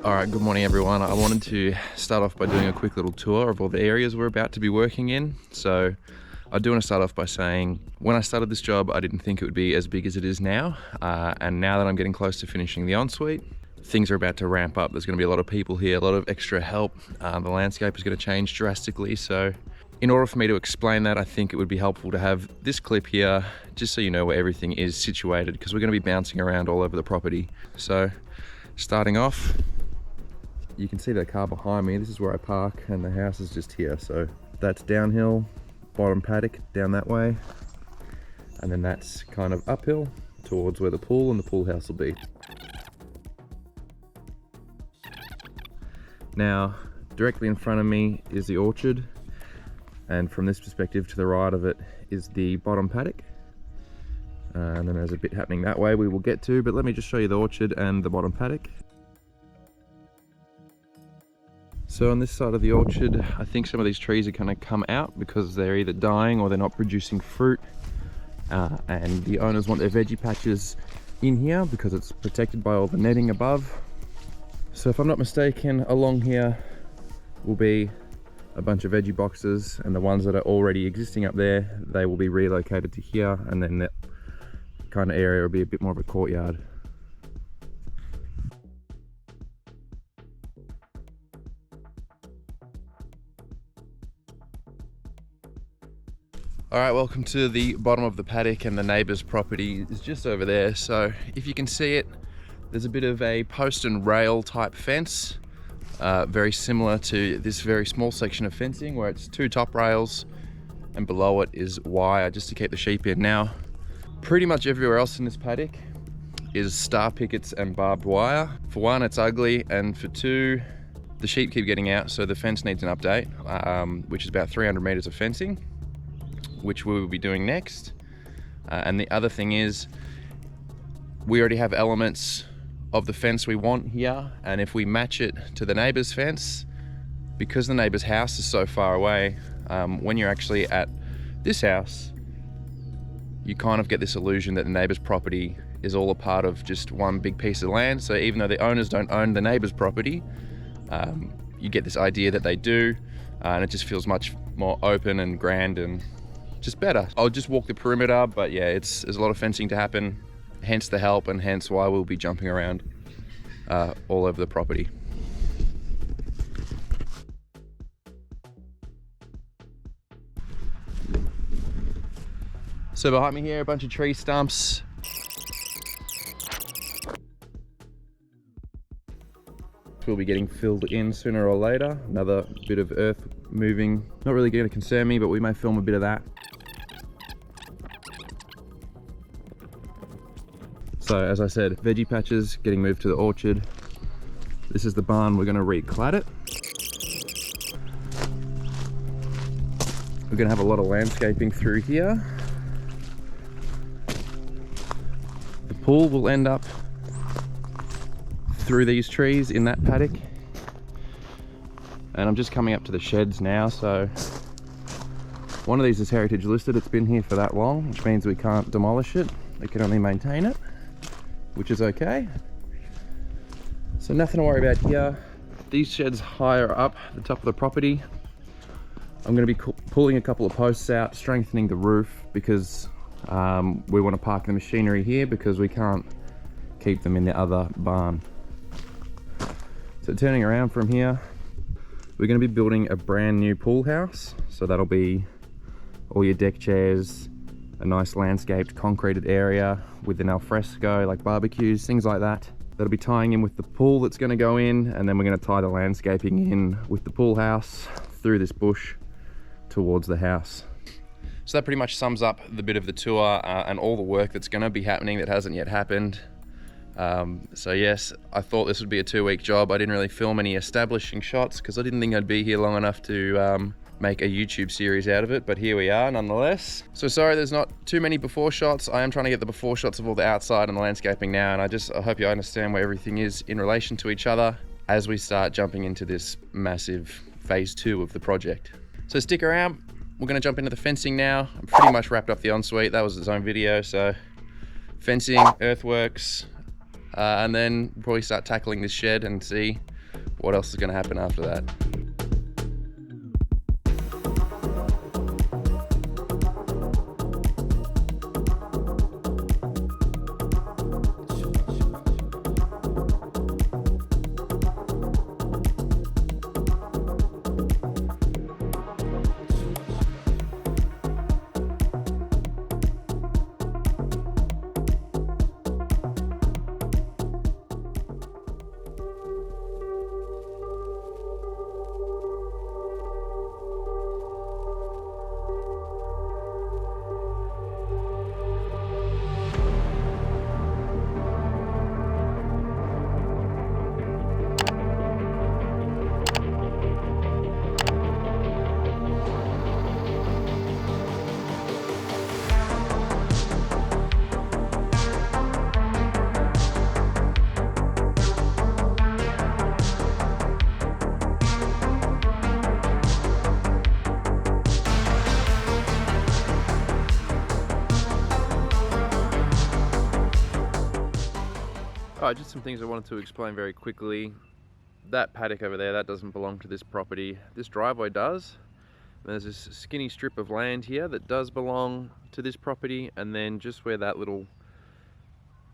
Alright, good morning everyone. I wanted to start off by doing a quick little tour of all the areas we're about to be working in. So I do want to start off by saying, when I started this job, I didn't think it would be as big as it is now. And now that I'm getting close to finishing the ensuite, things are about to ramp up. There's going to be a lot of people here, a lot of extra help. The landscape is going to change drastically. So in order for me to explain that, I think it would be helpful to have this clip here, just so you know where everything is situated, because we're going to be bouncing around all over the property. So starting off, you can see that car behind me. This is where I park and the house is just here. So that's downhill, bottom paddock down that way. And then that's kind of uphill towards where the pool and the pool house will be. Now, directly in front of me is the orchard. And from this perspective to the right of it is the bottom paddock. And then there's a bit happening that way we will get to, but let me just show you the orchard and the bottom paddock. So on this side of the orchard, I think some of these trees are going to come out because they're either dying or they're not producing fruit. And the owners want their veggie patches in here because it's protected by all the netting above. So if I'm not mistaken, along here will be a bunch of veggie boxes, and the ones that are already existing up there, they will be relocated to here, and then that kind of area will be a bit more of a courtyard. Alright, welcome to the bottom of the paddock, and the neighbour's property is just over there. So if you can see it, there's a bit of a post and rail type fence, very similar to this very small section of fencing where it's two top rails and below it is wire just to keep the sheep in. Now, pretty much everywhere else in this paddock is star pickets and barbed wire. For one, it's ugly, and for two, the sheep keep getting out, so the fence needs an update, which is about 300 meters of fencing, which we will be doing next. And the other thing is, we already have elements of the fence we want here, and if we match it to the neighbor's fence, because the neighbor's house is so far away, when you're actually at this house, you kind of get this illusion that the neighbor's property is all a part of just one big piece of land. So even though the owners don't own the neighbor's property, you get this idea that they do, and it just feels much more open and grand and just better. I'll just walk the perimeter, but yeah, there's a lot of fencing to happen, hence the help, and hence why we'll be jumping around all over the property. So behind me here, a bunch of tree stumps. Will be getting filled in sooner or later. Another bit of earth moving. Not really going to concern me, but we may film a bit of that. So as I said, veggie patches getting moved to the orchard. This is the barn, we're going to reclad it. We're going to have a lot of landscaping through here. The pool will end up through these trees in that paddock. And I'm just coming up to the sheds now. So one of these is heritage listed. It's been here for that long, which means we can't demolish it. We can only maintain it, which is okay. So nothing to worry about here. These sheds higher up the top of the property, I'm going to be pulling a couple of posts out, strengthening the roof, because we want to park the machinery here because we can't keep them in the other barn. So turning around from here, we're going to be building a brand new pool house. So that'll be all your deck chairs, a nice landscaped concreted area with an alfresco, like barbecues, things like that. That'll be tying in with the pool that's going to go in, and then we're going to tie the landscaping in with the pool house through this bush towards the house. So that pretty much sums up the bit of the tour and all the work that's going to be happening that hasn't yet happened. So yes, I thought this would be a 2-week job. I didn't really film any establishing shots because I didn't think I'd be here long enough to make a YouTube series out of it, but here we are nonetheless. So sorry there's not too many before shots. I am trying to get the before shots of all the outside and the landscaping now, and I hope you understand where everything is in relation to each other as we start jumping into this massive phase 2 of the project. So stick around, we're going to jump into the fencing now. I'm pretty much wrapped up the ensuite. That was its own video. So fencing, earthworks, and then we'll probably start tackling this shed and see what else is going to happen after that. Alright, just some things I wanted to explain very quickly. That paddock over there, that doesn't belong to this property. This driveway does. There's this skinny strip of land here that does belong to this property, and then just where that little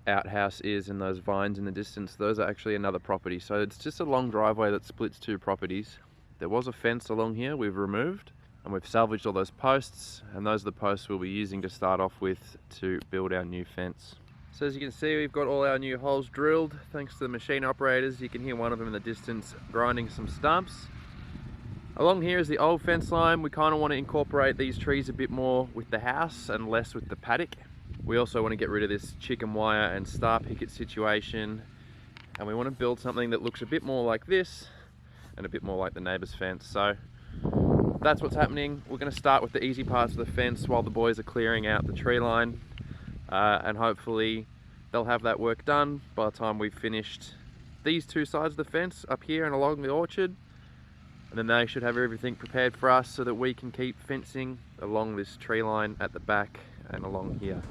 outhouse is and those vines in the distance, those are actually another property. So it's just a long driveway that splits two properties. There was a fence along here we've removed, and we've salvaged all those posts, and those are the posts we'll be using to start off with to build our new fence. So as you can see, we've got all our new holes drilled thanks to the machine operators. You can hear one of them in the distance grinding some stumps. Along here is the old fence line. We kind of want to incorporate these trees a bit more with the house and less with the paddock. We also want to get rid of this chicken wire and star picket situation, and we want to build something that looks a bit more like this and a bit more like the neighbour's fence. So that's what's happening. We're going to start with the easy parts of the fence while the boys are clearing out the tree line. And hopefully they'll have that work done by the time we've finished these two sides of the fence up here and along the orchard, and then they should have everything prepared for us so that we can keep fencing along this tree line at the back and along here.